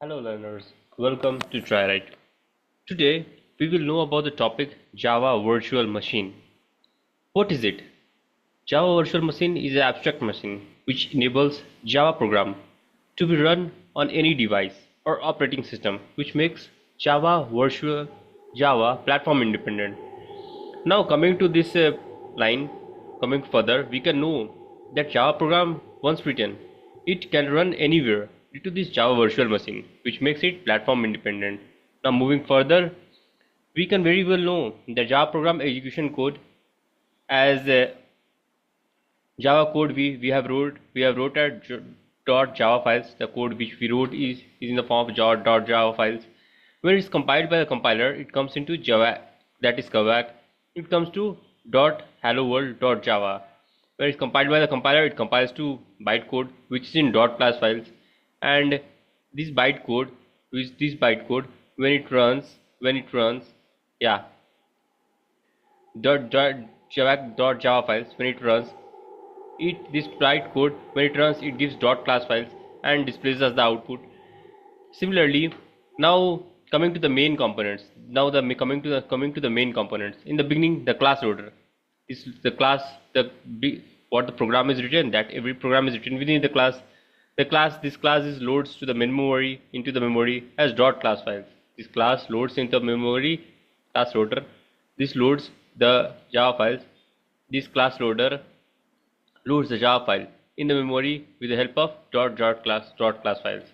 Hello learners, welcome to TryWrite. Today we will know about the topic Java Virtual Machine. What is it? Java Virtual Machine is an abstract machine which enables Java program to be run on any device or operating system, which makes Java platform independent. Now coming to this line, coming further, we can know that Java program once written, it can run anywhere due to this Java virtual machine, which makes it platform independent. Now moving further, we can very well know the Java program execution code as Java code we have wrote at .java files. The code which we wrote is in the form of .java files. When it's compiled by the compiler, it comes into Java, that is Kavak. It comes to .hello world.java. When it's compiled by the compiler, it compiles to bytecode, which is in .class files. And this bytecode, when it runs, yeah, .java files, when it runs, this bytecode, when it runs, it gives .class files and displays as the output. Similarly, now coming to the main components. Now coming to the main components. In the beginning, the class loader. This the class what the program is written. That every program is written within the class. This class is loads to the main memory into the memory as .class files. This class loads into the memory class loader. This loads the Java files. This class loader loads the Java file in the memory with the help of .class files.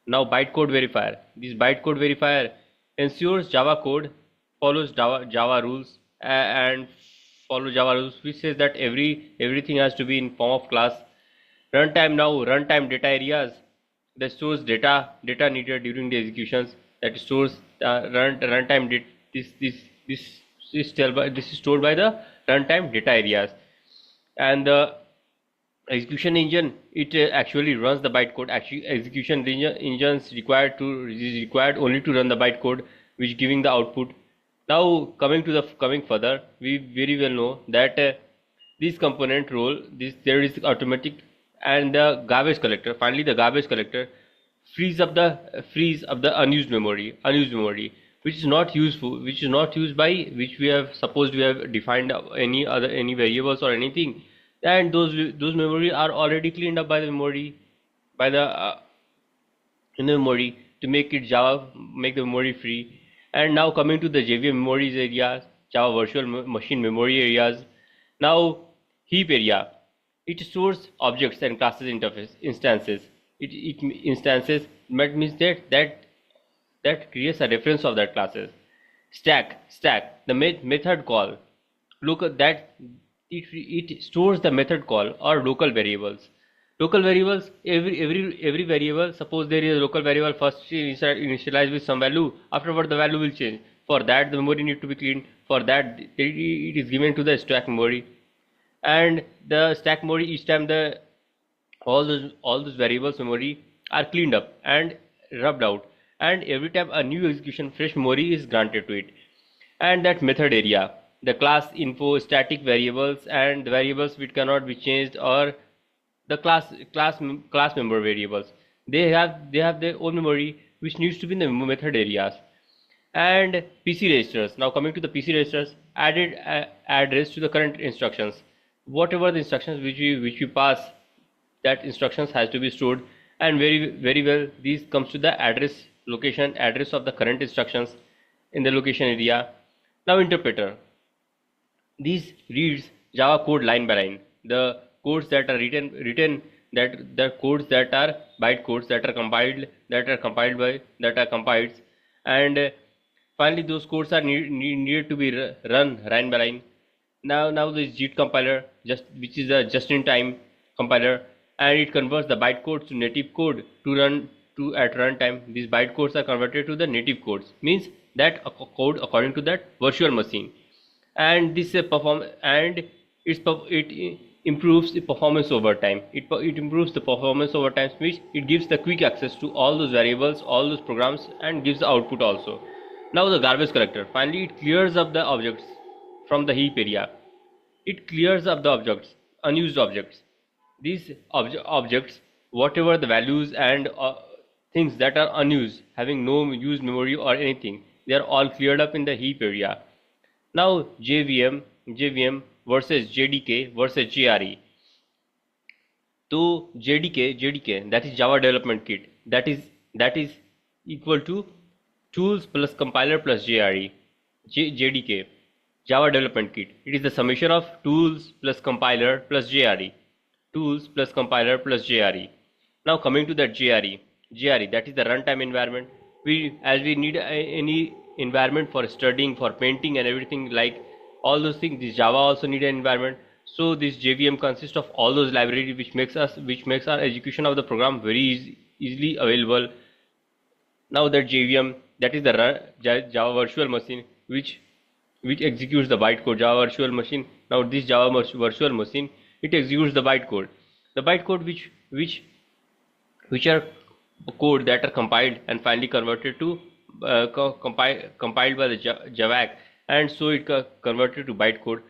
Now bytecode verifier. This bytecode verifier ensures Java code follows Java rules and follow Java rules, which says that everything has to be in form of class. Runtime data areas that stores data needed during the executions, that stores runtime data. This is stored by the runtime data areas. And the execution engine, it actually runs the bytecode. Actually, execution engine is required only to run the bytecode, which giving the output. Now coming further, we very well know that this component role, there is automatic and the garbage collector. Finally, the garbage collector frees up the unused memory, which is not useful, which is not used by which we have supposed we have defined any variables or anything, and those memory are already cleaned up by the memory, by the in the memory, to make it make the memory free. And now coming to the JVM memories areas, Java virtual machine memory areas. Now heap area, it stores objects and classes interface instances. Instances means that creates a reference of that classes. Stack, the method call, look at that, it stores the method call or local variables. Every variable, suppose there is a local variable, first initialize with some value, afterward the value will change. For that the memory need to be cleaned. For that it is given to the stack memory. And the stack memory, each time all those variables memory are cleaned up and rubbed out, and every time a new execution fresh memory is granted to it. And that method area, the class info, static variables, and the variables which cannot be changed, or the class member variables, they have their own memory which needs to be in the method areas. And PC registers. Now coming to the PC registers, added address to the current instructions. Whatever the instructions which we pass, that instructions has to be stored. And very well, these comes to the address of the current instructions in the location area. Now interpreter, these reads Java code line by line. The codes that are written, that the codes that are bytecodes that are compiled, and finally those codes are needed to be run line by line. Now this JIT compiler, which is a just-in-time compiler, and it converts the bytecodes to native code to run to at runtime. These bytecodes are converted to the native codes, means that a code according to that virtual machine. And this it improves the performance over time. It improves the performance over time, which it gives the quick access to all those variables, all those programs, and gives the output also. Now the garbage collector, finally it clears up the objects from the heap area. It clears up the objects, unused objects. These objects whatever the values and things that are unused, having no used memory or anything, they are all cleared up in the heap area. Now JVM versus JDK versus JRE. So JDK, that is Java Development Kit, that is equal to tools plus compiler plus JRE. JDK, Java Development Kit. It is the summation of tools plus compiler plus JRE. Tools plus compiler plus JRE. Now coming to that JRE, that is the runtime environment. As we need any environment for studying, for painting and everything, like all those things, this Java also need an environment. So this JVM consists of all those libraries which makes our execution of the program very easily available. Now that JVM, that is the Java virtual machine which executes the bytecode. Java virtual machine. Now this Java virtual machine, it executes the bytecode. The bytecode which are code that are compiled and finally converted to compiled by the JavaC, and so it converted to bytecode.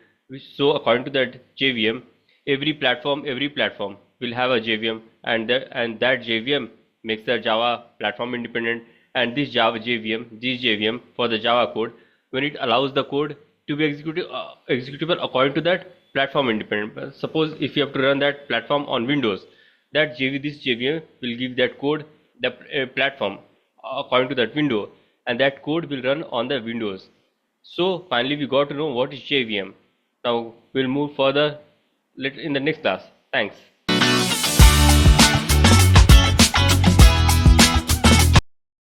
So according to that JVM, every platform will have a JVM, and that JVM makes the Java platform independent. And this JVM for the Java code, when it allows the code to be executable according to that platform independent. Suppose if you have to run that platform on Windows, this JVM will give that code the platform according to that window, and that code will run on the Windows. So finally we got to know what is JVM. Now we'll move further in the next class. Thanks.